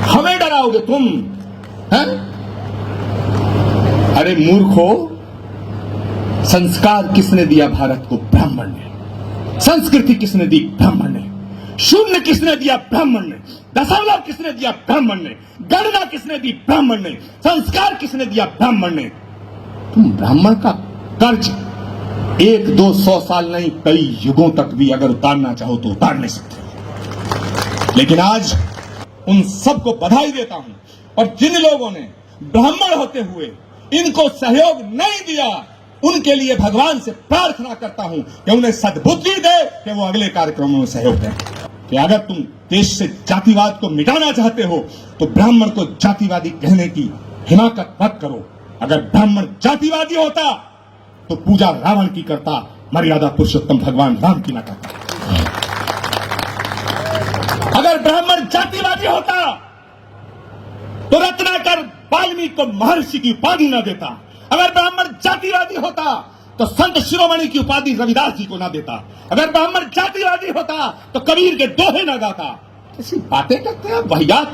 हमें डराओगे तुम हैं? अरे मूर्खो, संस्कार किसने दिया भारत को? ब्राह्मण ने। संस्कृति किसने दी? ब्राह्मण ने। शून्य किसने दिया? ब्राह्मण ने। दशमलव किसने दिया? ब्राह्मण ने। गणना किसने दी? ब्राह्मण ने। संस्कार किसने दिया? ब्राह्मण ने। तुम ब्राह्मण का कर्ज 1, 2, 100 साल नहीं, कई युगों तक भी अगर उतारना चाहो तो उतार नहीं सकते। लेकिन आज उन सबको बधाई देता हूं, और जिन लोगों ने ब्राह्मण होते हुए इनको सहयोग नहीं दिया, उनके लिए भगवान से प्रार्थना करता हूं कि उन्हें सद्बुद्धि दे कि वो अगले कार्यक्रमों में सहयोग दें। कि अगर तुम देश से जातिवाद को मिटाना चाहते हो तो ब्राह्मण को जातिवादी कहने की हिमाकत मत करो। अगर ब्राह्मण जातिवादी होता तो पूजा रावण की करता, मर्यादा पुरुषोत्तम भगवान राम की न करता। अगर ब्राह्मण जातिवादी होता तो रत्नाकर वाल्मीकि को महर्षि की उपाधि न देता। अगर ब्राह्मण जातिवादी होता तो संत शिरोमणि की उपाधि रविदास जी को ना देता। अगर ब्राह्मण जातिवादी होता तो कबीर के दोहे ना गाता। कैसी बातें करते हैं वाहियात।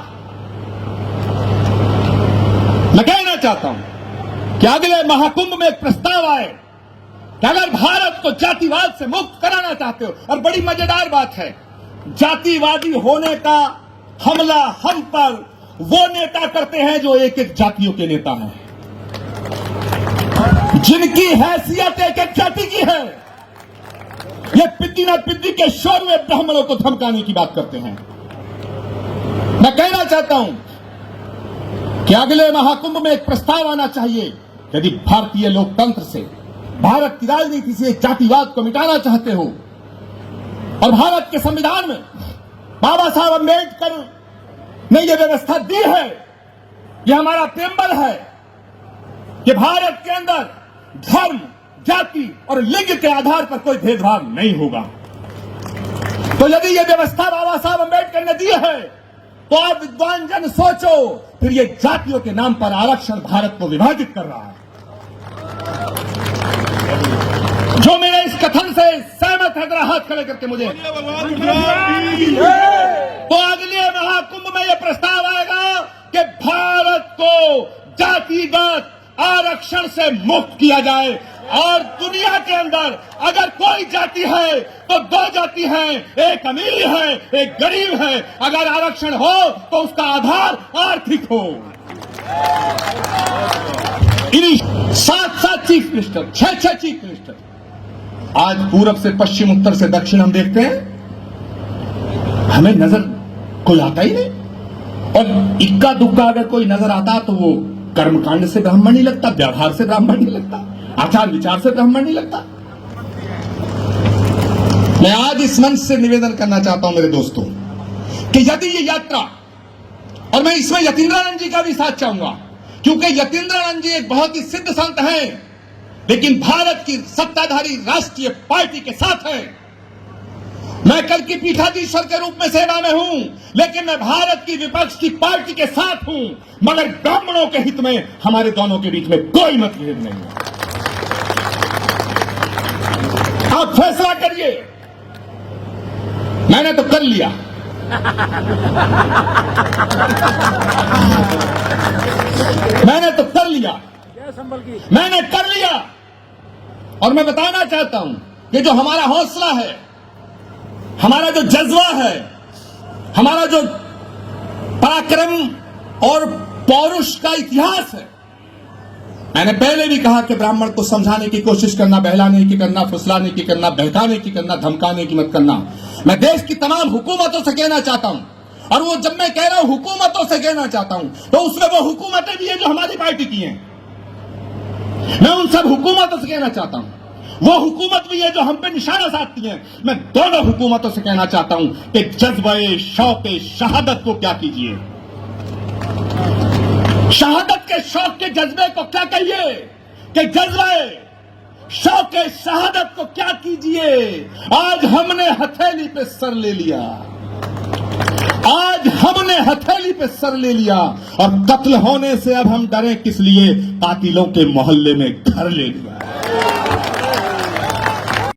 मैं कहना चाहता हूं कि अगले महाकुंभ में एक प्रस्ताव आए कि अगर भारत को जातिवाद से मुक्त कराना चाहते हो, और बड़ी मजेदार बात है, जातिवादी होने का हमला हम पर वो नेता करते हैं जो एक एक जातियों के नेता हैं, जिनकी हैसियत एक एक जाति की है। ये पिद्दी ना पिद्दी के शोर में ब्राह्मणों को धमकाने की बात करते हैं। मैं कहना चाहता हूं कि अगले महाकुंभ में एक प्रस्ताव आना चाहिए। यदि भारतीय लोकतंत्र से, भारत की राजनीति से जातिवाद को मिटाना चाहते हो, और भारत के संविधान में बाबा साहब अम्बेडकर ने यह व्यवस्था दी है, यह हमारा प्रेम्बल है कि भारत के अंदर धर्म, जाति और लिंग के आधार पर कोई भेदभाव नहीं होगा। तो यदि यह व्यवस्था बाबा साहब अम्बेडकर ने दी है तो आप विद्वान जन सोचो, फिर ये जातियों के नाम पर आरक्षण भारत को विभाजित कर रहा है। जो मेरे इस कथन से सहमत है, जरा हाथ खड़े करके मुझे। तो अगले महाकुंभ में यह प्रस्ताव आएगा कि भारत को जातिगत आरक्षण से मुक्त किया जाए, और दुनिया के अंदर अगर कोई जाति है तो 2 जाति है, एक अमीर है, एक गरीब है। अगर आरक्षण हो तो उसका आधार आर्थिक हो। 7 चीफ मिनिस्टर, 6 चीफ मिनिस्टर, आज पूरब से पश्चिम, उत्तर से दक्षिण हम देखते हैं, हमें नजर कोई आता ही नहीं। और इक्का दुक्का अगर कोई नजर आता तो वो कर्मकांड से ब्राह्मण नहीं लगता, व्यवहार से ब्राह्मण नहीं लगता, आचार विचार से ब्राह्मण नहीं लगता। मैं आज इस मंच से निवेदन करना चाहता हूं मेरे दोस्तों कि यदि ये यात्रा, और मैं इसमें यतीन्द्रानंद जी का भी साथ चाहूंगा, क्योंकि यतीन्द्रानंद जी एक बहुत ही सिद्ध संत हैं, लेकिन भारत की सत्ताधारी राष्ट्रीय पार्टी के साथ हैं। मैं कल की पीठाधीश्वर के रूप में सेवा में हूं, लेकिन मैं भारत की विपक्ष की पार्टी के साथ हूं, मगर ब्राह्मणों के हित में हमारे दोनों के बीच में कोई मतभेद नहीं है। आप फैसला करिए। मैंने तो कर लिया। मैंने तो कर लिया। मैंने कर लिया। और मैं बताना चाहता हूं कि जो हमारा हौसला है, हमारा जो जज्बा है, हमारा जो पराक्रम और पौरुष का इतिहास है, मैंने पहले भी कहा कि ब्राह्मण को समझाने की कोशिश करना, बहलाने की करना, फुसलाने की करना, बहकाने की करना, धमकाने की मत करना। मैं देश की तमाम हुकूमतों से कहना चाहता हूं, और वो जब मैं कह रहा हूं हुकूमतों से कहना चाहता हूं, तो उसमें वो हुकूमतें भी हैं जो हमारी पार्टी की हैं। मैं उन सब हुकूमतों से कहना चाहता हूं, वो हुकूमत भी है जो हम पे निशाना साधती है। मैं दोनों हुकूमतों से कहना चाहता हूं कि जज्बे शौक शहादत को क्या कीजिए, शहादत के शौक के जज्बे को क्या कहिए, कि जज्बे शौक शहादत को क्या कीजिए। आज हमने हथेली पे सर ले लिया, आज हमने हथेली पे सर ले लिया, और कत्ल होने से अब हम डरे किस लिए? कातिलों के मोहल्ले में घर ले लिया।